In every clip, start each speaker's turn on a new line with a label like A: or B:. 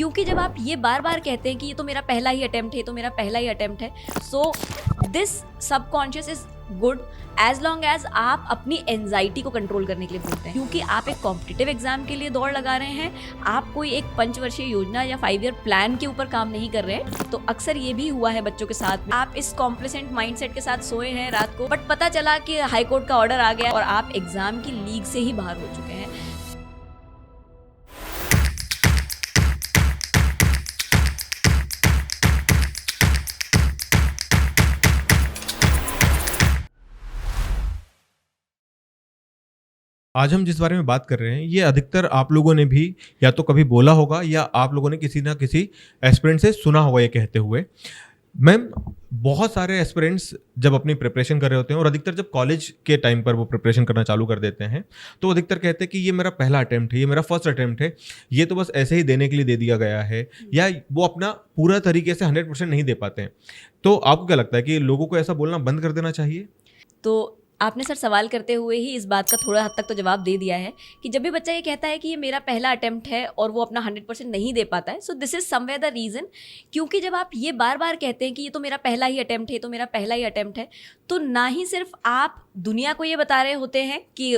A: क्योंकि जब आप ये बार बार कहते हैं कि ये तो मेरा पहला ही अटेम्प्ट है, ये तो मेरा पहला ही अटेम्प्ट है, so this subconscious is good as long as आप अपनी एंजाइटी को कंट्रोल करने के लिए बोलते हैं। क्योंकि आप एक कॉम्पिटिटिव एग्जाम के लिए दौड़ लगा रहे हैं, आप कोई एक पंचवर्षीय योजना या 5 ईयर प्लान के ऊपर काम नहीं कर रहे हैं। तो अक्सर ये भी हुआ है बच्चों के साथ में, आप इस कॉम्प्लेसेंट माइंडसेट के साथ सोए हैं रात को, बट पता चला कि हाई कोर्ट का ऑर्डर आ गया और आप एग्जाम की लीग से ही बाहर हो चुके हैं।
B: आज हम जिस बारे में बात कर रहे हैं ये अधिकतर आप लोगों ने भी या तो कभी बोला होगा या आप लोगों ने किसी ना किसी एस्पिरेंट से सुना होगा ये कहते हुए। मैम, बहुत सारे एस्पिरेंट्स जब अपनी प्रिपरेशन कर रहे होते हैं और अधिकतर जब कॉलेज के टाइम पर वो प्रिपरेशन करना चालू कर देते हैं तो अधिकतर कहते हैं कि ये मेरा पहला अटेम्प्ट है, ये मेरा फर्स्ट अटेम्प्ट है, ये तो बस ऐसे ही देने के लिए दे दिया गया है, या वो अपना पूरा तरीके से 100% नहीं दे पाते हैं। तो आपको क्या लगता है कि लोगों को ऐसा बोलना बंद कर देना चाहिए?
A: तो आपने सर सवाल करते हुए ही इस बात का थोड़ा हद तक तो जवाब दे दिया है कि जब भी बच्चा ये कहता है कि ये मेरा पहला अटेम्प्ट है और वो अपना 100% नहीं दे पाता है, so this is somewhere the reason. क्योंकि जब आप ये बार बार कहते हैं कि ये तो मेरा पहला ही अटेम्प्ट है, ये तो मेरा पहला ही अटेम्प्ट है, तो ना ही सिर्फ आप दुनिया को ये बता रहे होते हैं कि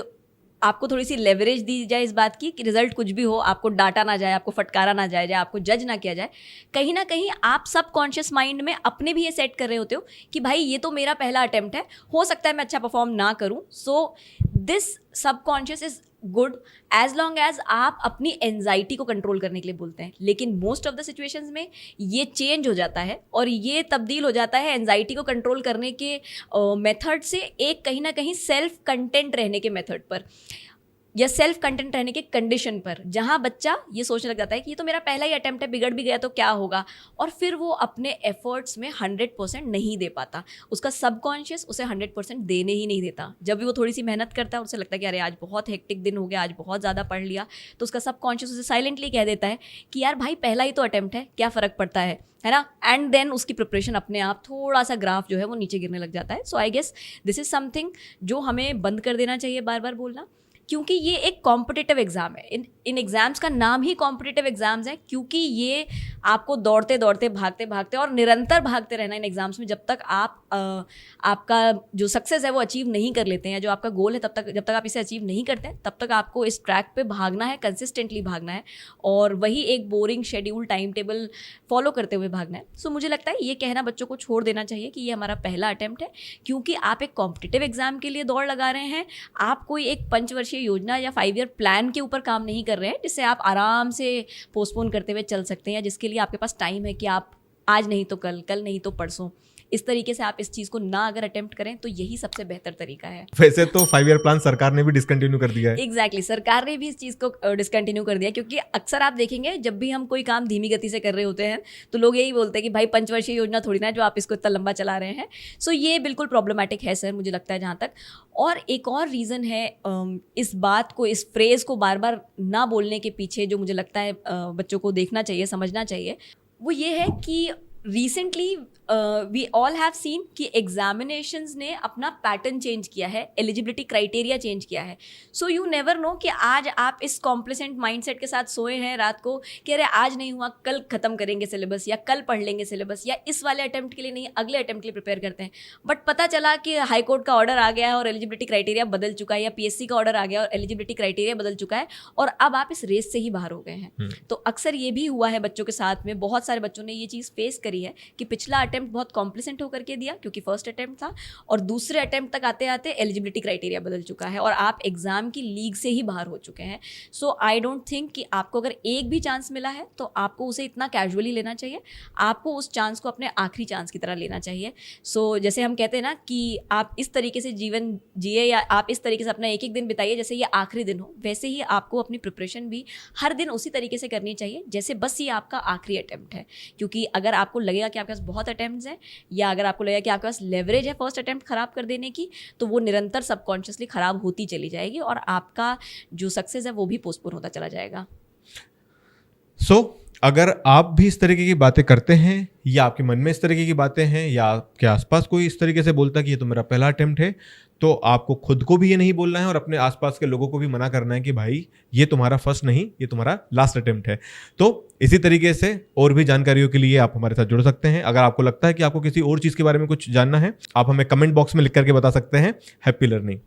A: आपको थोड़ी सी लेवरेज दी जाए इस बात की कि रिजल्ट कुछ भी हो, आपको डांटा ना जाए, आपको फटकारा ना जाए, आपको जज ना किया जाए, कहीं ना कहीं आप सब कॉन्शियस माइंड में अपने भी ये सेट कर रहे होते हो कि भाई ये तो मेरा पहला अटेम्प्ट है, हो सकता है मैं अच्छा परफॉर्म ना करूं। So this subconscious is good as long as आप अपनी एंजाइटी को कंट्रोल करने के लिए बोलते हैं। लेकिन मोस्ट ऑफ द सिचुएशंस में ये चेंज हो जाता है और ये तब्दील हो जाता है एंजाइटी को कंट्रोल करने के मेथड से एक कहीं ना कहीं सेल्फ कंटेंट रहने के मेथड पर या सेल्फ कंटेंट रहने के कंडीशन पर, जहाँ बच्चा ये सोचने लग जाता है कि ये तो मेरा पहला ही अटेम्प्ट है, बिगड़ भी गया तो क्या होगा, और फिर वो अपने एफर्ट्स में 100% नहीं दे पाता। उसका सबकॉन्शियस उसे 100% देने ही नहीं देता। जब भी वो थोड़ी सी मेहनत करता है, उसे लगता है कि अरे आज बहुत हेक्टिक दिन हो गया, आज बहुत ज़्यादा पढ़ लिया, तो उसका सबकॉन्शियस उसे साइलेंटली कह देता है कि यार भाई पहला ही तो अटेम्प्ट है, क्या फ़र्क पड़ता है ना। एंड देन उसकी प्रिपरेशन अपने आप थोड़ा सा ग्राफ जो है वो नीचे गिरने लग जाता है। So I guess this is something जो हमें बंद कर देना चाहिए बार बार बोलना, क्योंकि ये एक कॉम्पिटिटिव एग्ज़ाम है। इन एग्ज़ाम्स का नाम ही कॉम्पिटिटिव एग्ज़ाम्स है, क्योंकि ये आपको दौड़ते दौड़ते भागते भागते और निरंतर भागते रहना इन एग्ज़ाम्स में। जब तक आप आपका जो सक्सेस है वो अचीव नहीं कर लेते हैं, जो आपका गोल है, जब तक आप इसे अचीव नहीं करते हैं, तब तक आपको इस ट्रैक पे भागना है, कंसिस्टेंटली भागना है, और वही एक boring schedule time table follow करते हुए भागना है। सो मुझे लगता है ये कहना बच्चों को छोड़ देना चाहिए कि ये हमारा पहला अटेम्प्ट है, क्योंकि आप एक कॉम्पिटिटिव एग्ज़ाम के लिए दौड़ लगा रहे हैं। आप कोई एक पंचवर्षीय योजना या 5 ईयर प्लान के ऊपर काम नहीं कर रहे हैं जिससे आप आराम से पोस्टपोन करते हुए चल सकते हैं, या जिसके लिए आपके पास टाइम है कि आप आज नहीं तो कल, कल नहीं तो परसों, इस तरीके से आप इस चीज़ को ना अगर अटेम्प्ट करें तो यही सबसे बेहतर तरीका है।
B: वैसे तो 5 ईयर प्लान सरकार ने भी डिसकंटिन्यू कर दिया है।
A: एग्जैक्टली, सरकार ने भी इस चीज़ को डिसकंटिन्यू कर दिया, क्योंकि अक्सर आप देखेंगे जब भी हम कोई काम धीमी गति से कर रहे होते हैं तो लोग यही बोलते हैं कि भाई पंचवर्षीय योजना थोड़ी ना है जो आप इसको इतना लंबा चला रहे हैं। सो ये बिल्कुल प्रॉब्लमेटिक है सर, मुझे लगता है जहाँ तक। और एक और रीज़न है इस बात को, इस फ्रेज़ को बार बार ना बोलने के पीछे, जो मुझे लगता है बच्चों को देखना चाहिए, समझना चाहिए, वो ये है कि recently we all have seen कि एग्जामिनेशंस ने अपना पैटर्न चेंज किया है, एलिजिबिलिटी क्राइटेरिया चेंज किया है। सो यू नेवर नो कि आज आप इस कॉम्प्लेसेंट माइंडसेट के साथ सोए हैं रात को कि अरे आज नहीं हुआ, कल ख़त्म करेंगे सिलेबस, या कल पढ़ लेंगे सिलेबस, या इस वाले अटेम्प्ट के लिए नहीं अगले अटेम्प्ट के लिए प्रिपेयर करते हैं। बट पता चला कि हाई कोर्ट का ऑर्डर आ गया है और एलिजिबिलिटी क्राइटेरिया बदल चुका है, या PSC का ऑर्डर आ गया और एलिजिबिलिटी क्राइटेरिया बदल चुका है, और अब आप इस रेस से ही बाहर हो गए हैं। तो अक्सर ये भी हुआ है बच्चों के साथ में, बहुत सारे बच्चों ने ये चीज़ फेस करी है कि पिछला अटेम्प्ट बहुत कॉम्प्लिसेंट होकर के दिया क्योंकि फर्स्ट अटेम्प्ट था, और दूसरे अटेम्प्ट तक आते आते एलिजिबिलिटी क्राइटेरिया बदल चुका है और आप एग्जाम की लीग से ही बाहर हो चुके हैं। सो आई डोंट थिंक कि आपको अगर एक भी चांस मिला है तो आपको उसे इतना कैजुअली लेना चाहिए, आपको उस चांस को अपने आखिरी चांस की तरह लेना चाहिए। सो जैसे हम कहते हैं ना कि आप इस तरीके से जीवन जिए, या आप इस तरीके से अपना एक एक दिन बिताइए जैसे ये आखिरी दिन हो, वैसे ही आपको अपनी प्रिपरेशन भी हर दिन उसी तरीके से करनी चाहिए जैसे बस ये आपका आखिरी अटेम्प्ट है। क्योंकि अगर आपको लगेगा कि आपके पास बहुत अटेम्प्ट्स हैं, या अगर आपको लगेगा कि आपके पास लेवरेज है फर्स्ट अटेम्प्ट खराब कर देने की, तो वो निरंतर सबकॉन्शियसली खराब होती चली जाएगी और आपका जो सक्सेस है वो भी पोस्टपोन होता चला जाएगा।
B: अगर आप भी इस तरीके की बातें करते हैं या आपके मन में इस तरीके की बातें हैं या आपके आसपास कोई इस तरीके से बोलता है कि ये तो मेरा पहला अटेम्प्ट है, तो आपको खुद को भी ये नहीं बोलना है और अपने आसपास के लोगों को भी मना करना है कि भाई ये तुम्हारा फर्स्ट नहीं, ये तुम्हारा लास्ट अटेम्प्ट है। तो इसी तरीके से और भी जानकारियों के लिए आप हमारे साथ जुड़ सकते हैं। अगर आपको लगता है कि आपको किसी और चीज़ के बारे में कुछ जानना है, आप हमें कमेंट बॉक्स में लिख करके बता सकते हैं। Happy learning.